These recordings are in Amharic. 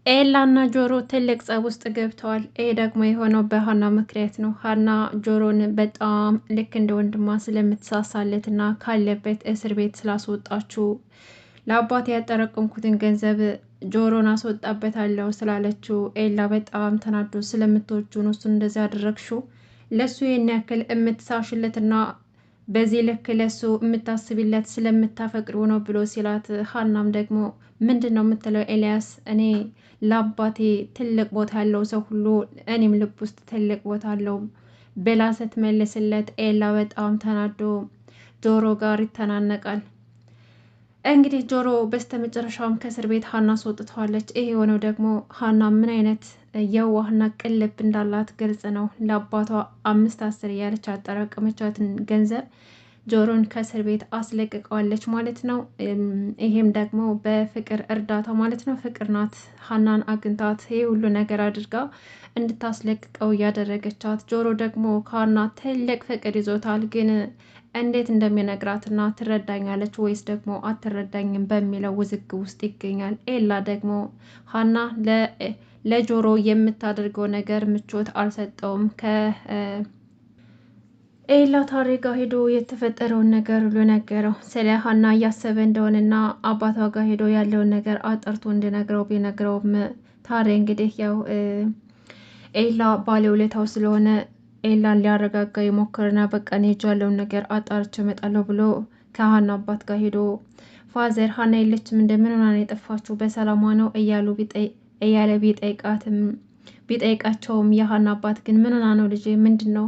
ኤላና ጆሮ ትልቅ ጸብ ውስጥ ገብተዋል። ይሄ ደግሞ የሆነው በሀና ምክንያት ነው። ሀና ጆሮን በጣም ልክ እንደ ወንድሟ ስለምትሳሳለት እና ካለበት እስር ቤት ስላስወጣችው ለአባቴ ያጠረቀምኩትን ገንዘብ ጆሮን አስወጣበታለሁ ስላለችው ኤላ በጣም ተናዶ ስለምትወጁ ነው እሱን እንደዚህ ያደረግሽው ለእሱ ይህን ያክል የምትሳሽለትና በዚህ ልክ ለሱ የምታስቢለት ስለምታፈቅሩ ነው ብሎ ሲላት፣ ሀናም ደግሞ ምንድን ነው የምትለው ኤልያስ እኔ ለአባቴ ትልቅ ቦታ ያለው ሰው ሁሉ እኔም ልብ ውስጥ ትልቅ ቦታ አለው ብላ ስትመልስለት ኤላ በጣም ተናዶ ጆሮ ጋር ይተናነቃል። እንግዲህ ጆሮ በስተመጨረሻም ከእስር ቤት ሀና አስወጥተዋለች። ይሄ የሆነው ደግሞ ሀና ምን አይነት የዋህና ቅልብ እንዳላት ግልጽ ነው። ለአባቷ 5-10 እያለች ያጠራቀመቻትን ገንዘብ ጆሮን ከእስር ቤት አስለቅቀዋለች ማለት ነው። ይሄም ደግሞ በፍቅር እርዳታ ማለት ነው። ፍቅር ናት ሀናን አግኝታት ይሄ ሁሉ ነገር አድርጋ እንድታስለቅቀው እያደረገቻት፣ ጆሮ ደግሞ ከሀና ትልቅ ፍቅር ይዞታል። ግን እንዴት እንደሚነግራትና ትረዳኛለች ወይስ ደግሞ አትረዳኝም በሚለው ውዝግብ ውስጥ ይገኛል። ኤላ ደግሞ ሀና ለጆሮ የምታደርገው ነገር ምቾት አልሰጠውም። ኤላ ታሬ ጋር ሄዶ የተፈጠረውን ነገር ሁሉ ነገረው። ስለ ሀና እያሰበ እንደሆነና አባቷ ጋር ሄዶ ያለውን ነገር አጠርቶ እንዲነግረው ቢነግረውም ታሬ እንግዲህ ያው ኤላ ባለውለታው ስለሆነ ኤላን ሊያረጋጋ ይሞክርና በቃ እኔ ሄጄ ያለውን ነገር አጣርቼ እመጣለሁ ብሎ ከሀና አባት ጋር ሄዶ ፋዘር ሀና የለችም እንደምን ሆና ነው የጠፋችው በሰላሟ ነው እያለ ቢጠይቃቸውም የሀና አባት ግን ምን ሆና ነው ልጄ ምንድን ነው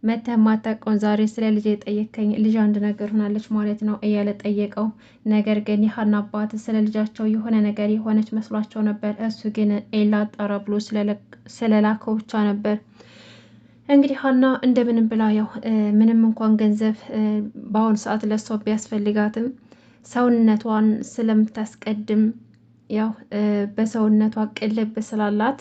መተህ ማታውቀውን ዛሬ ስለ ልጅ የጠየከኝ ልጅ አንድ ነገር ሆናለች ማለት ነው እያለ ጠየቀው። ነገር ግን የሀና አባት ስለ ልጃቸው የሆነ ነገር የሆነች መስሏቸው ነበር። እሱ ግን ኤላ አጣራ ብሎ ስለላከው ብቻ ነበር። እንግዲህ ሀና እንደምንም ብላ ያው ምንም እንኳን ገንዘብ በአሁኑ ሰዓት ለሷ ቢያስፈልጋትም ሰውነቷን ስለምታስቀድም ያው በሰውነቷ ቅልብ ስላላት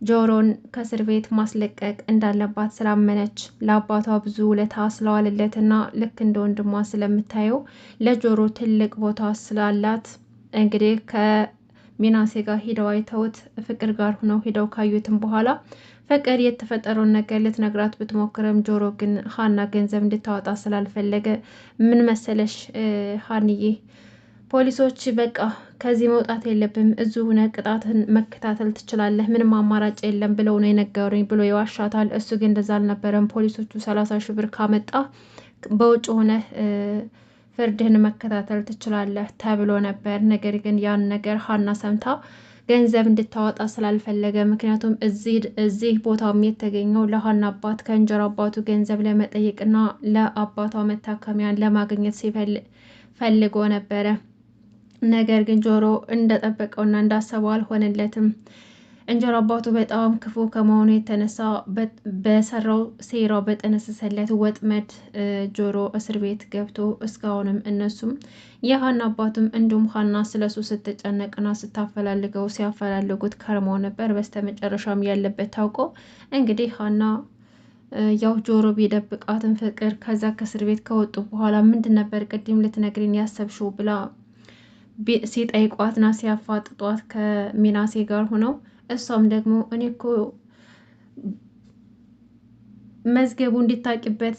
ጆሮን ከእስር ቤት ማስለቀቅ እንዳለባት ስላመነች ለአባቷ ብዙ ውለታ ስለዋለለትና ልክ እንደ ወንድሟ ስለምታየው ለጆሮ ትልቅ ቦታ ስላላት እንግዲህ ከሚናሴ ጋር ሂደው አይተውት ፍቅር ጋር ሆነው ሂደው ካዩትም በኋላ ፍቅር የተፈጠረውን ነገር ልትነግራት ብትሞክርም ጆሮ ግን ሀና ገንዘብ እንድታወጣ ስላልፈለገ ምን መሰለሽ ሀንዬ ፖሊሶች በቃ ከዚህ መውጣት የለብም እዚሁ ሆነህ ቅጣትን መከታተል ትችላለህ፣ ምንም አማራጭ የለም ብለው ነው የነገሩኝ ብሎ ይዋሻታል። እሱ ግን እንደዛ አልነበረም። ፖሊሶቹ 30,000 ብር ካመጣ በውጭ ሆነህ ፍርድህን መከታተል ትችላለህ ተብሎ ነበር። ነገር ግን ያን ነገር ሀና ሰምታ ገንዘብ እንድታወጣ ስላልፈለገ፣ ምክንያቱም እዚህ ቦታውም የተገኘው ለሀና አባት ከእንጀራ አባቱ ገንዘብ ለመጠየቅና ለአባቷ መታከሚያን ለማግኘት ፈልጎ ነበረ። ነገር ግን ጆሮ እንደጠበቀውና እንዳሰበው አልሆነለትም። እንጀራ አባቱ በጣም ክፉ ከመሆኑ የተነሳ በሰራው ሴራው በጠነሰሰለት ወጥመድ ጆሮ እስር ቤት ገብቶ እስካሁንም እነሱም የሀና አባቱም እንዲሁም ሀና ስለሱ ስትጨነቅና ስታፈላልገው ሲያፈላልጉት ከርመው ነበር። በስተመጨረሻም ያለበት ታውቆ እንግዲህ ሀና ያው ጆሮ ቢደብቃትን ፍቅር ከዛ ከእስር ቤት ከወጡ በኋላ ምንድን ነበር ቅድም ልትነግሪኝ ያሰብሽው ብላ ሲጠይቋትና ሲያፋጥጧት ከሚናሴ ጋር ሆነው እሷም ደግሞ እኔ እኮ መዝገቡ እንድታውቂበት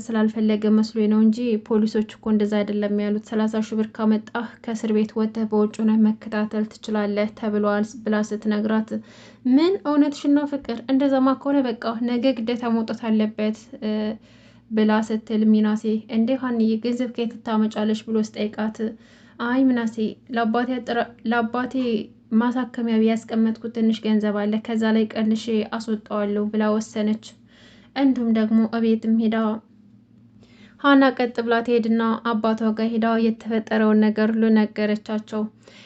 ስላልፈለገ መስሎ ነው እንጂ ፖሊሶች እኮ እንደዛ አይደለም ያሉት። 30,000 ብር ካመጣህ ከእስር ቤት ወጥተህ በውጭ ሆነህ መከታተል ትችላለህ ተብለዋል ብላ ስትነግራት ምን እውነትሽን ነው ፍቅር? እንደዛማ ከሆነ በቃ ነገ ግዴታ መውጣት አለበት ብላ ስትል ሚናሴ እንዴ ሀንዬ ገንዘብ ከየት ታመጫለሽ ብሎ ስጠይቃት አይ ምናሴ ለአባቴ ማሳከሚያ ያስቀመጥኩት ትንሽ ገንዘብ አለ ከዛ ላይ ቀንሼ አስወጣዋለሁ ብላ ወሰነች። እንዲሁም ደግሞ እቤትም ሄዳ ሀና ቀጥ ብላ ትሄድና አባቷ ጋር ሄዳ የተፈጠረውን ነገር ሁሉ ነገረቻቸው።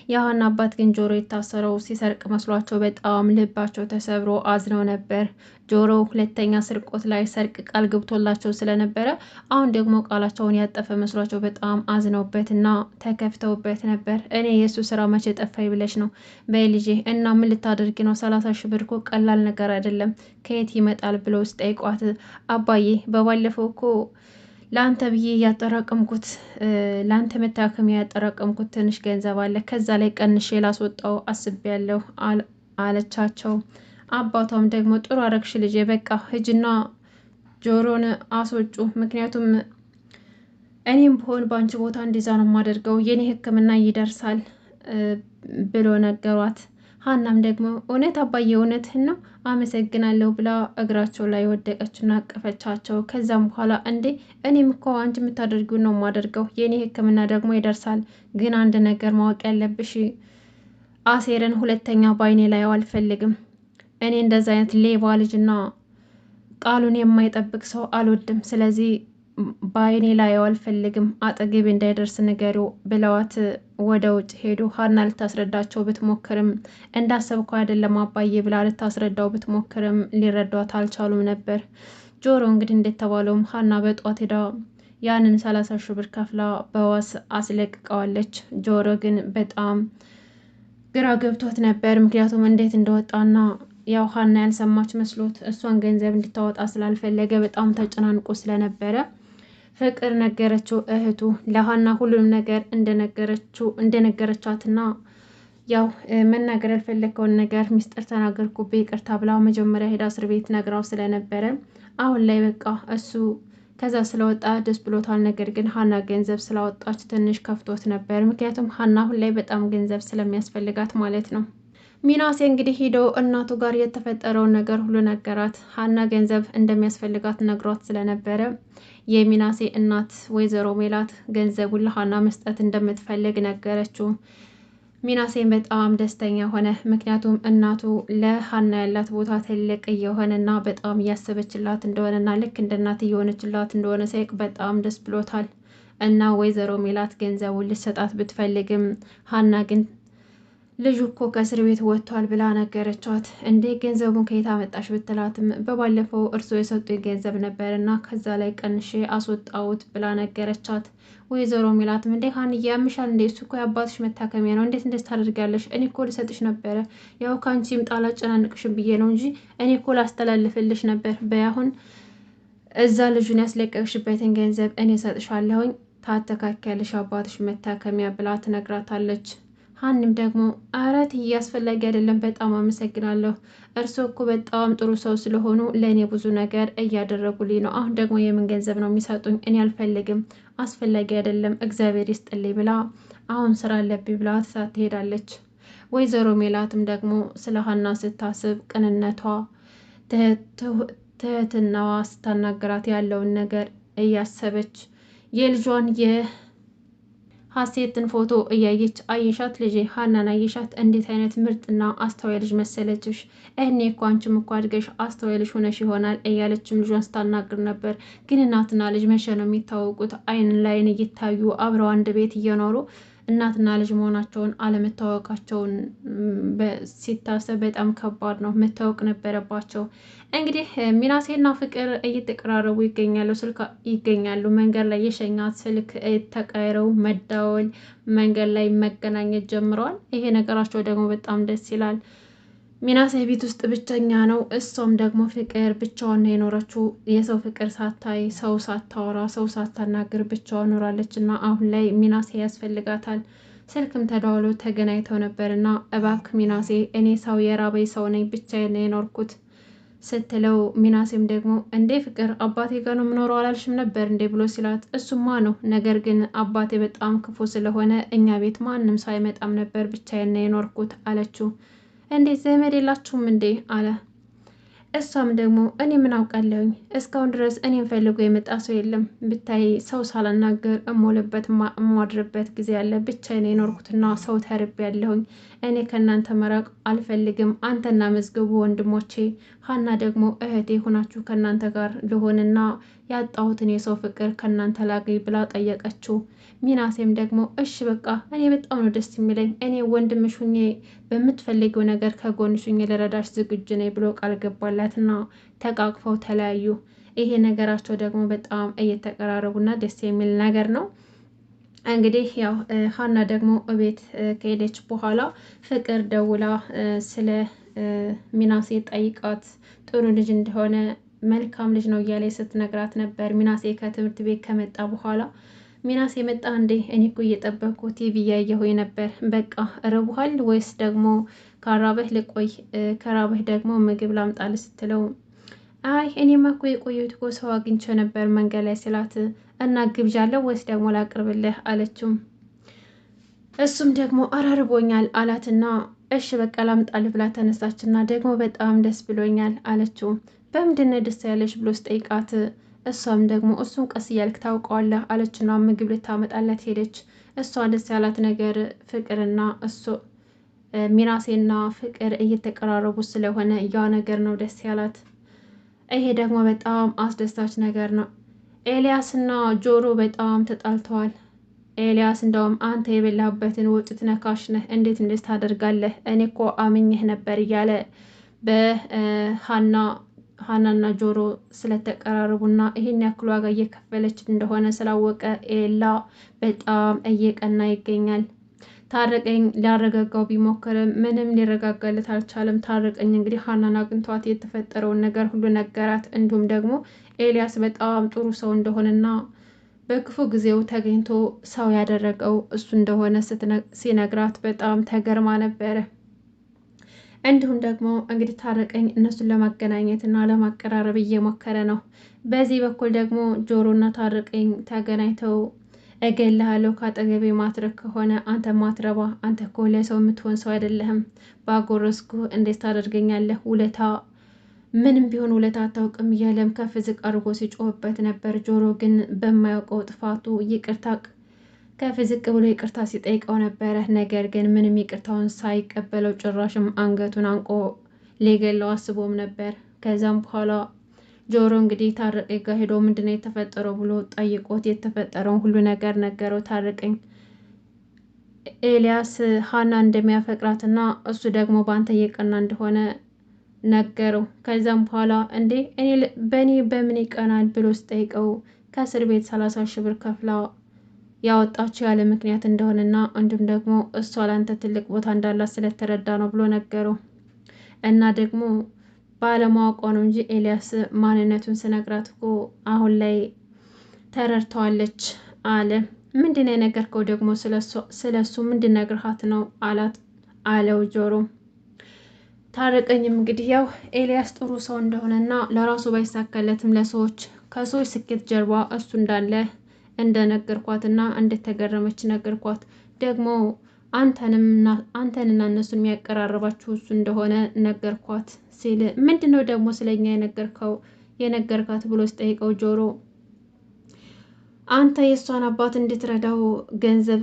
የሀና አባት ግን ጆሮ የታሰረው ሲሰርቅ መስሏቸው በጣም ልባቸው ተሰብሮ አዝነው ነበር። ጆሮ ሁለተኛ ስርቆት ላይ ሰርቅ ቃል ገብቶላቸው ስለነበረ አሁን ደግሞ ቃላቸውን ያጠፈ መስሏቸው በጣም አዝነውበትና ተከፍተውበት ነበር። እኔ የእሱ ስራ መቼ ጠፋኝ ብለሽ ነው? በይ ልጄ እና ምን ልታደርጊ ነው? 30,000 ብር እኮ ቀላል ነገር አይደለም ከየት ይመጣል ብለው ሲጠይቋት አባዬ በባለፈው እኮ ለአንተ ብዬ ያጠራቀምኩት ለአንተ መታከሚያ ያጠራቀምኩት ትንሽ ገንዘብ አለ፣ ከዛ ላይ ቀንሼ ላስወጣው አስቤያለሁ አለቻቸው። አባቷም ደግሞ ጥሩ አረግሽ ልጄ፣ በቃ ሂጂና ጆሮን አስወጩ፣ ምክንያቱም እኔም ብሆን በአንቺ ቦታ እንደዛ ነው የማደርገው፣ የኔ ሕክምና ይደርሳል ብሎ ነገሯት። ሀናም ደግሞ እውነት አባዬ እውነትህን ነው አመሰግናለሁ ብላ እግራቸው ላይ ወደቀችና አቀፈቻቸው። ከዛም በኋላ እንዴ እኔም እኮ አንቺ የምታደርጊውን ነው የማደርገው፣ የኔ ሕክምና ደግሞ ይደርሳል። ግን አንድ ነገር ማወቅ ያለብሽ አሴርን ሁለተኛ ባይኔ ላይ አልፈልግም። እኔ እንደዚ አይነት ሌባ ልጅና ቃሉን የማይጠብቅ ሰው አልወድም። ስለዚህ በአይኔ ላይ አልፈልግም፣ አጠገቤ እንዳይደርስ ንገሪው ብለዋት ወደ ውጭ ሄዱ። ሀና ልታስረዳቸው ብትሞክርም እንዳሰብከው አይደለም አባዬ ብላ ልታስረዳው ብትሞክርም ሊረዷት አልቻሉም ነበር። ጆሮ እንግዲህ እንደተባለውም ሀና በጧት ሄዳ ያንን 30 ሺህ ብር ከፍላ በዋስ አስለቅቀዋለች። ጆሮ ግን በጣም ግራ ገብቶት ነበር። ምክንያቱም እንዴት እንደወጣና ያው ሀና ያልሰማች መስሎት እሷን ገንዘብ እንድታወጣ ስላልፈለገ በጣም ተጨናንቆ ስለነበረ ፍቅር ነገረችው እህቱ ለሀና ሁሉንም ነገር እንደነገረቻትና ያው መናገር ያልፈለግከውን ነገር ሚስጥር ተናገርኩብህ ይቅርታ ብላ መጀመሪያ ሄዳ እስር ቤት ነግራው ስለነበረ አሁን ላይ በቃ እሱ ከዛ ስለወጣ ደስ ብሎታል። ነገር ግን ሀና ገንዘብ ስላወጣች ትንሽ ከፍቶት ነበር። ምክንያቱም ሀና አሁን ላይ በጣም ገንዘብ ስለሚያስፈልጋት ማለት ነው። ሚናሴ እንግዲህ ሂዶ እናቱ ጋር የተፈጠረውን ነገር ሁሉ ነገራት። ሀና ገንዘብ እንደሚያስፈልጋት ነግሯት ስለነበረ የሚናሴ እናት ወይዘሮ ሜላት ገንዘቡን ለሀና መስጠት እንደምትፈልግ ነገረችው። ሚናሴን በጣም ደስተኛ ሆነ። ምክንያቱም እናቱ ለሀና ያላት ቦታ ትልቅ እየሆነና በጣም እያሰበችላት እንደሆነና ልክ እንደ እናት እየሆነችላት እንደሆነ ሳይቅ በጣም ደስ ብሎታል። እና ወይዘሮ ሜላት ገንዘቡን ልሰጣት ብትፈልግም ሀና ግን ልጁ እኮ ከእስር ቤት ወጥቷል ብላ ነገረቻት። እንዴ ገንዘቡን ከየት አመጣሽ ብትላትም በባለፈው እርሶ የሰጡኝ ገንዘብ ነበርና ከዛ ላይ ቀንሼ አስወጣሁት ብላ ነገረቻት። ወይዘሮ ሜላትም እንዴ ሀንዬ ያምሻል እንዴ? እሱ እኮ የአባትሽ መታከሚያ ነው፣ እንዴት እንደዚህ ታደርጋለሽ? እኔ እኮ ልሰጥሽ ነበረ፣ ያው ከአንቺ ይምጣ አላጨናንቅሽም ብዬ ነው እንጂ እኔ እኮ ላስተላልፍልሽ ነበር። በያሁን እዛ ልጁን ያስለቀቅሽበትን ገንዘብ እኔ ሰጥሻለሁኝ፣ ታተካከልሽ አባትሽ መታከሚያ ብላ ትነግራታለች። ሀኒም ደግሞ አረት እያስፈላጊ አይደለም፣ በጣም አመሰግናለሁ። እርስዎ እኮ በጣም ጥሩ ሰው ስለሆኑ ለእኔ ብዙ ነገር እያደረጉልኝ ነው። አሁን ደግሞ የምን ገንዘብ ነው የሚሰጡኝ? እኔ አልፈልግም፣ አስፈላጊ አይደለም፣ እግዚአብሔር ይስጥልኝ ብላ አሁን ስራ አለብኝ ብላ ትታት ትሄዳለች። ወይዘሮ ሜላትም ደግሞ ስለ ሀና ስታስብ ቅንነቷ፣ ትህትናዋ ስታናገራት ያለውን ነገር እያሰበች የልጇን ሀሴትን ፎቶ እያየች አየሻት ልጄ ሀናን አየሻት? እንዴት አይነት ምርጥና አስተዋይ ልጅ መሰለችሽ? እኔ እኮ አንቺም እኮ አድገሽ አስተዋይ ልጅ ሆነሽ ይሆናል እያለችም ልጇን ስታናግር ነበር። ግን እናትና ልጅ መቼ ነው የሚታወቁት? አይን ላይን እየታዩ አብረው አንድ ቤት እየኖሩ እናትና ልጅ መሆናቸውን አለመታወቃቸውን ሲታሰብ በጣም ከባድ ነው። መታወቅ ነበረባቸው። እንግዲህ ሚናሴና ፍቅር እየተቀራረቡ ይገኛሉ። መንገድ ላይ የሸኛት ስልክ ተቀይረው መደዋወል፣ መንገድ ላይ መገናኘት ጀምረዋል። ይሄ ነገራቸው ደግሞ በጣም ደስ ይላል። ሚናሴ ቤት ውስጥ ብቸኛ ነው። እሷም ደግሞ ፍቅር ብቻዋን ነው የኖረችው። የሰው ፍቅር ሳታይ፣ ሰው ሳታወራ፣ ሰው ሳታናግር ብቻዋን ኖራለች እና አሁን ላይ ሚናሴ ያስፈልጋታል። ስልክም ተደዋውሎ ተገናኝተው ነበርና እባክህ ሚናሴ እኔ ሰው የራበኝ ሰው ነኝ፣ ብቻዬን ነው የኖርኩት ስትለው ሚናሴም ደግሞ እንዴ ፍቅር አባቴ ጋር ነው የምኖረው አላልሽም ነበር እንዴ ብሎ ሲላት እሱማ ነው፣ ነገር ግን አባቴ በጣም ክፉ ስለሆነ እኛ ቤት ማንም ሰው አይመጣም ነበር፣ ብቻዬን ነው የኖርኩት አለችው። እንዴት ዘመድ የላችሁም እንዴ አለ። እሷም ደግሞ እኔ ምን አውቃለሁኝ፣ እስካሁን ድረስ እኔም ፈልጎ የመጣ ሰው የለም፣ ብታይ ሰው ሳላናገር እሞልበት እሟድርበት ጊዜ ያለ፣ ብቻዬን የኖርኩትና ሰው ተርቤ ያለሁኝ፣ እኔ ከእናንተ መራቅ አልፈልግም፣ አንተና መዝገቡ ወንድሞቼ፣ ሀና ደግሞ እህቴ ሆናችሁ ከእናንተ ጋር ልሆንና ያጣሁትን የሰው ፍቅር ከእናንተ ላገኝ ብላ ጠየቀችው። ሚናሴም ደግሞ እሺ በቃ እኔ በጣም ነው ደስ የሚለኝ፣ እኔ ወንድምሽ ሁኜ በምትፈልገው ነገር ከጎንሽ ሁኜ ልረዳሽ ዝግጁ ነኝ ብሎ ቃል ገባላትና ተቃቅፈው ተለያዩ። ይሄ ነገራቸው ደግሞ በጣም እየተቀራረቡና ደስ የሚል ነገር ነው። እንግዲህ ያው ሀና ደግሞ እቤት ከሄደች በኋላ ፍቅር ደውላ ስለ ሚናሴ ጠይቃት ጥሩ ልጅ እንደሆነ መልካም ልጅ ነው እያለ ስትነግራት ነበር። ሚናሴ ከትምህርት ቤት ከመጣ በኋላ ሚናሴ መጣ እንዴ? እኔ እኮ እየጠበቅኩ ቲቪ እያየሁኝ ነበር። በቃ ርቦሃል ወይስ ደግሞ ካራበህ ልቆይ፣ ከራበህ ደግሞ ምግብ ላምጣልህ ስትለው አይ እኔማ እኮ የቆየሁት እኮ ሰው አግኝቼ ነበር መንገድ ላይ ስላት እና ግብዣለሁ ወይስ ደግሞ ላቅርብልህ አለችው። እሱም ደግሞ አራርቦኛል አላትና እሺ በቃ ላምጣልህ ብላ ተነሳችና ደግሞ በጣም ደስ ብሎኛል አለችው። በምንድን ነው ደስ ያለሽ ብሎ ስጠይቃት እሷም ደግሞ እሱን ቀስ እያልክ ታውቀዋለህ አለችና ምግብ ልታመጣላት ሄደች። እሷ ደስ ያላት ነገር ፍቅርና እሱ ሚናሴና ፍቅር እየተቀራረቡ ስለሆነ ያ ነገር ነው ደስ ያላት። ይሄ ደግሞ በጣም አስደሳች ነገር ነው። ኤልያስና ጆሮ በጣም ተጣልተዋል። ኤልያስ እንደውም አንተ የበላህበትን ወጭት ነካሽ ነህ፣ እንዴት ታደርጋለህ? እኔ እኮ አምኜህ ነበር እያለ ሀናና ጆሮ ስለተቀራረቡና ይሄን ያክል ዋጋ እየከፈለች እንደሆነ ስላወቀ ኤላ በጣም እየቀና ይገኛል። ታረቀኝ ሊያረጋጋው ቢሞክርም ምንም ሊረጋጋለት አልቻለም። ታረቀኝ እንግዲህ ሀናን አግኝቷት የተፈጠረውን ነገር ሁሉ ነገራት። እንዲሁም ደግሞ ኤልያስ በጣም ጥሩ ሰው እንደሆነና በክፉ ጊዜው ተገኝቶ ሰው ያደረገው እሱ እንደሆነ ሲነግራት በጣም ተገርማ ነበረ። እንዲሁም ደግሞ እንግዲህ ታረቀኝ እነሱን ለማገናኘት እና ለማቀራረብ እየሞከረ ነው። በዚህ በኩል ደግሞ ጆሮና ታረቀኝ ተገናኝተው እገልሃለሁ ካጠገቤ ማትረክ ከሆነ አንተ ማትረባ፣ አንተ እኮ ለሰው የምትሆን ሰው አይደለህም። ባጎረስኩ እንዴት ታደርገኛለህ? ውለታ ምንም ቢሆን ውለታ አታውቅም እያለም ከፍ ዝቅ አድርጎ ሲጮህበት ነበር። ጆሮ ግን በማያውቀው ጥፋቱ ይቅርታ ከፍ ዝቅ ብሎ ይቅርታ ሲጠይቀው ነበረ። ነገር ግን ምንም ይቅርታውን ሳይቀበለው ጭራሽም አንገቱን አንቆ ሊገለው አስቦም ነበር። ከዛም በኋላ ጆሮ እንግዲህ ታረቀኝ ጋር ሄዶ ምንድነው የተፈጠረው ብሎ ጠይቆት የተፈጠረውን ሁሉ ነገር ነገረው። ታረቀኝ ኤልያስ ሀና እንደሚያፈቅራትና እሱ ደግሞ በአንተ እየቀና እንደሆነ ነገረው። ከዛም በኋላ እንዴ እኔ በእኔ በምን ይቀናል ብሎ ስጠይቀው ከእስር ቤት 30 ሺህ ብር ከፍላ ያወጣችው ያለ ምክንያት እንደሆነና እንዲሁም ደግሞ እሷ ላንተ ትልቅ ቦታ እንዳላት ስለተረዳ ነው ብሎ ነገረው። እና ደግሞ ባለማወቋ ነው እንጂ ኤልያስ ማንነቱን ስነግራት እኮ አሁን ላይ ተረድተዋለች አለ። ምንድን ነው የነገርከው ደግሞ ስለሱ ምንድን ነግርሃት ነው አለው ጆሮ። ታረቀኝም እንግዲህ ያው ኤልያስ ጥሩ ሰው እንደሆነና ለራሱ ባይሳካለትም ለሰዎች ከሰዎች ስኬት ጀርባ እሱ እንዳለ እንደነገርኳትና እንደተገረመች ነገርኳት። ደግሞ አንተንና እነሱን የሚያቀራርባችሁ እሱ እንደሆነ ነገርኳት ሲል ምንድን ነው ደግሞ ስለኛ የነገርካት ብሎ ስጠይቀው ጆሮ አንተ የእሷን አባት እንድትረዳው ገንዘብ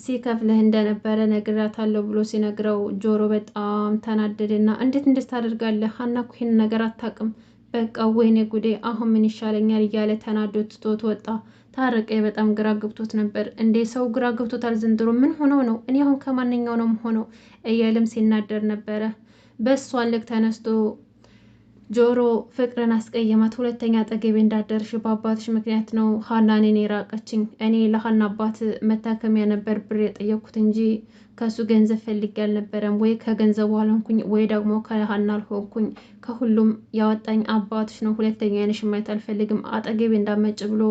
ሲከፍልህ እንደነበረ ነግራታለሁ ብሎ ሲነግረው ጆሮ በጣም ተናደደና እንዴት ታደርጋለህ? ሀና እኮ ይሄን ነገር አታውቅም። በቃ ወይኔ ጉዴ አሁን ምን ይሻለኛል እያለ ተናዶ ትቶት ወጣ። ታረቀኝ በጣም ግራ ገብቶት ነበር። እንዴ ሰው ግራ ገብቶታል ዘንድሮ ምን ሆነው ነው? እኔ አሁን ከማንኛው ነው ሆነው እያለም ሲናደር ነበረ። በሷ ልክ ተነስቶ ጆሮ ፍቅርን አስቀየማት። ሁለተኛ አጠገቤ እንዳደርሽ በአባትሽ ምክንያት ነው ሀና እኔን የራቀችኝ። እኔ ለሀና አባት መታከሚያ ነበር ብር የጠየኩት እንጂ ከሱ ገንዘብ ፈልጌ አልነበረም። ወይ ከገንዘቡ አልሆንኩኝ ወይ ደግሞ ከሀና አልሆንኩኝ። ከሁሉም ያወጣኝ አባትሽ ነው። ሁለተኛ ዓይንሽ ማየት አልፈልግም። አጠገቤ እንዳመጭ ብሎ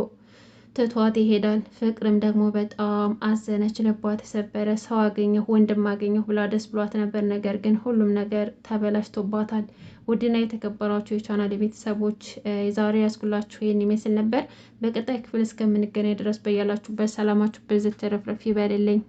ትቷት ይሄዳል። ፍቅርም ደግሞ በጣም አዘነች፣ ልቧ ተሰበረ። ሰው አገኘሁ ወንድም አገኘሁ ብላ ደስ ብሏት ነበር። ነገር ግን ሁሉም ነገር ተበላሽቶባታል። ውድና የተከበራችሁ የቻናል ቤተሰቦች ዛሬ ያስኩላችሁ ይህን ይመስል ነበር። በቀጣይ ክፍል እስከምንገናኝ ድረስ በያላችሁበት ሰላማችሁ በዝት ተረፍረፍ ይበልልኝ።